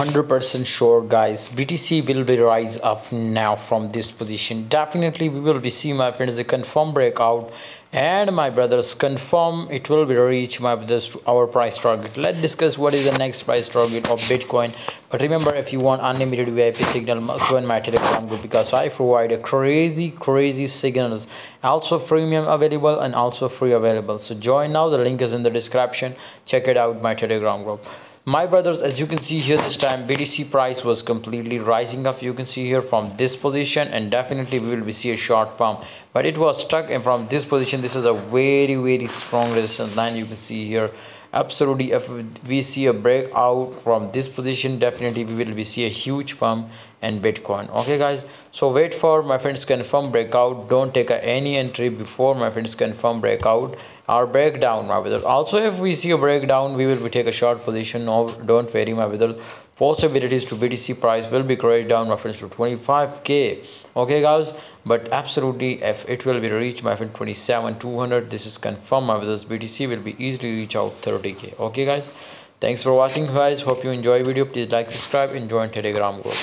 100% sure, guys, BTC will be rise up now from this position. Definitely we will be see, my friends, the confirm breakout, and my brothers, confirm it will be reach, my brothers, to our price target. Let's discuss what is the next price target of Bitcoin. But remember, if you want unlimited VIP signal, must join my Telegram group, because I provide a crazy signals, also premium available and also free available. So join now, the link is in the description. Check it out, my Telegram group. My brothers, as you can see here, this time BTC price was completely rising up, you can see here, from this position, and definitely we will be see a short pump, but it was stuck in from this position. This is a very strong resistance line, you can see here. Absolutely, if we see a breakout from this position, definitely we will be see a huge pump in Bitcoin. Okay guys, so wait for, my friends, confirm breakout. Don't take any entry before, my friends, confirm breakout or breakdown, my brother. Also, if we see a breakdown, we will be take a short position. No, don't worry, my brother. Possibilities to BTC price will be carried down, my friends, to 25k. Okay guys, but absolutely, if it will be reached, my friend, 27,200, this is confirmed, my brothers. BTC will be easily reach out 30k. Okay guys, thanks for watching, guys. Hope you enjoy video. Please like, subscribe, and join Telegram group.